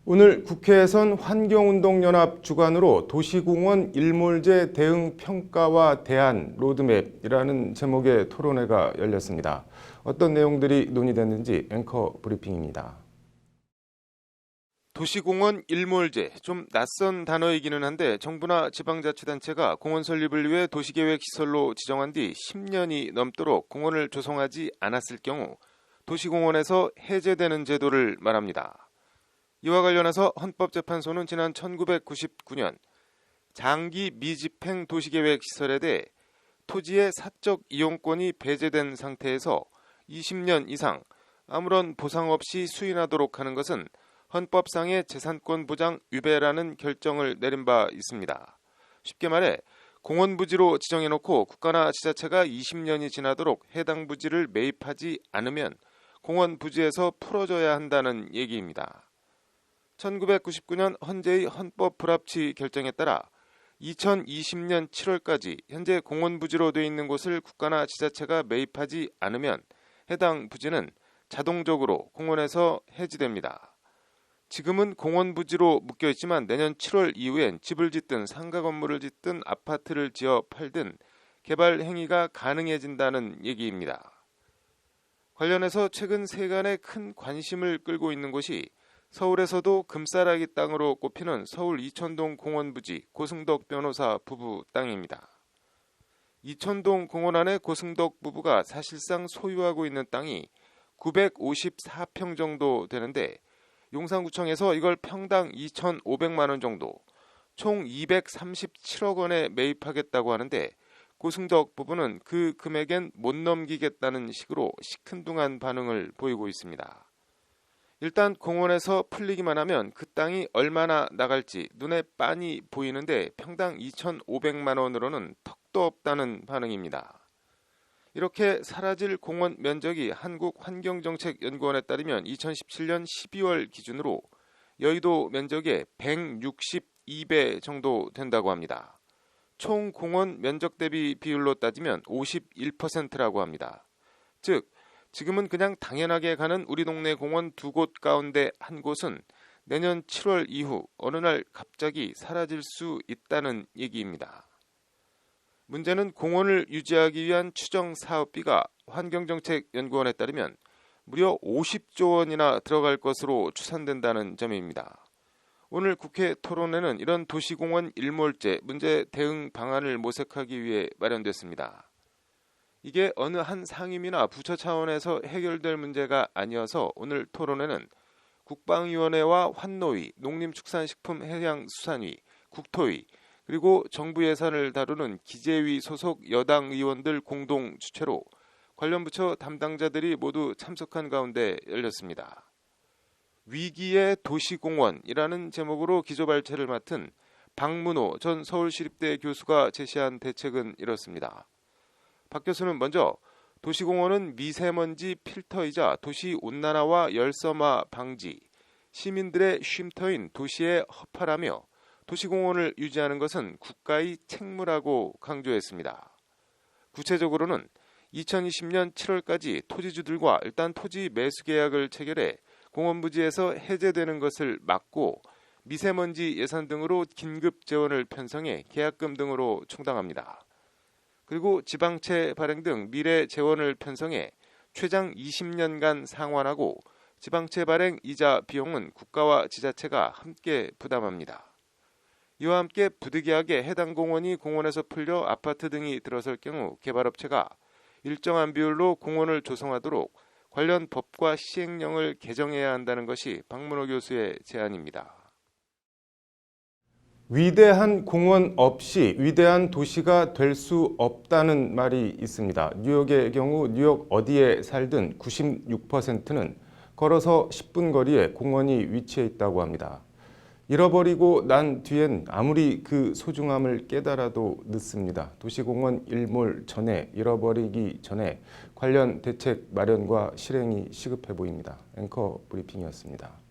오늘 국회에선 환경운동연합 주관으로 도시공원 일몰제 대응 평가와 대안 로드맵이라는 제목의 토론회가 열렸습니다. 어떤 내용들이 논의됐는지 앵커 브리핑입니다. 도시공원 일몰제, 좀 낯선 단어이기는 한데 정부나 지방자치단체가 공원 설립을 위해 도시계획시설로 지정한 뒤 10년이 넘도록 공원을 조성하지 않았을 경우 도시공원에서 해제되는 제도를 말합니다. 이와 관련해서 헌법재판소는 지난 1999년 장기 미집행 도시계획시설에 대해 토지의 사적 이용권이 배제된 상태에서 20년 이상 아무런 보상 없이 수인하도록 하는 것은 헌법상의 재산권 보장 위배라는 결정을 내린 바 있습니다. 쉽게 말해 공원 부지로 지정해놓고 국가나 지자체가 20년이 지나도록 해당 부지를 매입하지 않으면 공원 부지에서 풀어줘야 한다는 얘기입니다. 1999년 헌재의 헌법 불합치 결정에 따라 2020년 7월까지 현재 공원 부지로 되어 있는 곳을 국가나 지자체가 매입하지 않으면 해당 부지는 자동적으로 공원에서 해지됩니다. 지금은 공원 부지로 묶여 있지만 내년 7월 이후엔 집을 짓든 상가 건물을 짓든 아파트를 지어 팔든 개발 행위가 가능해진다는 얘기입니다. 관련해서 최근 세간에 큰 관심을 끌고 있는 곳이 서울에서도 금싸라기 땅으로 꼽히는 서울 이천동 공원 부지 고승덕 변호사 부부 땅입니다. 이천동 공원 안에 고승덕 부부가 사실상 소유하고 있는 땅이 954평 정도 되는데 용산구청에서 이걸 평당 2,500만 원 정도, 총 237억 원에 매입하겠다고 하는데 고승덕 부부는 그 금액엔 못 넘기겠다는 식으로 시큰둥한 반응을 보이고 있습니다. 일단 공원에서 풀리기만 하면 그 땅이 얼마나 나갈지 눈에 빤히 보이는데 평당 2,500만 원으로는 턱도 없다는 반응입니다. 이렇게 사라질 공원 면적이 한국환경정책연구원에 따르면 2017년 12월 기준으로 여의도 면적의 162배 정도 된다고 합니다. 총 공원 면적 대비 비율로 따지면 51%라고 합니다. 즉 지금은 그냥 당연하게 가는 우리 동네 공원 두 곳 가운데 한 곳은 내년 7월 이후 어느 날 갑자기 사라질 수 있다는 얘기입니다. 문제는 공원을 유지하기 위한 추정 사업비가 환경정책연구원에 따르면 무려 50조 원이나 들어갈 것으로 추산된다는 점입니다. 오늘 국회 토론회는 이런 도시공원 일몰제 문제 대응 방안을 모색하기 위해 마련됐습니다. 이게 어느 한 상임위나 부처 차원에서 해결될 문제가 아니어서 오늘 토론회는 국방위원회와 환노위, 농림축산식품해양수산위, 국토위, 그리고 정부 예산을 다루는 기재위 소속 여당 의원들 공동 주최로 관련 부처 담당자들이 모두 참석한 가운데 열렸습니다. 위기의 도시공원이라는 제목으로 기조발제를 맡은 박문호 전 서울시립대 교수가 제시한 대책은 이렇습니다. 박 교수는 먼저 도시공원은 미세먼지 필터이자 도시 온난화와 열섬화 방지, 시민들의 쉼터인 도시의 허파라며 도시공원을 유지하는 것은 국가의 책무라고 강조했습니다. 구체적으로는 2020년 7월까지 토지주들과 일단 토지 매수 계약을 체결해 공원 부지에서 해제되는 것을 막고 미세먼지 예산 등으로 긴급 재원을 편성해 계약금 등으로 충당합니다. 그리고 지방채 발행 등 미래 재원을 편성해 최장 20년간 상환하고 지방채 발행 이자 비용은 국가와 지자체가 함께 부담합니다. 이와 함께 부득이하게 해당 공원이 공원에서 풀려 아파트 등이 들어설 경우 개발업체가 일정한 비율로 공원을 조성하도록 관련 법과 시행령을 개정해야 한다는 것이 박문호 교수의 제안입니다. 위대한 공원 없이 위대한 도시가 될 수 없다는 말이 있습니다. 뉴욕의 경우 뉴욕 어디에 살든 96%는 걸어서 10분 거리에 공원이 위치해 있다고 합니다. 잃어버리고 난 뒤엔 아무리 그 소중함을 깨달아도 늦습니다. 도시공원 일몰 전에 잃어버리기 전에 관련 대책 마련과 실행이 시급해 보입니다. 앵커 브리핑이었습니다.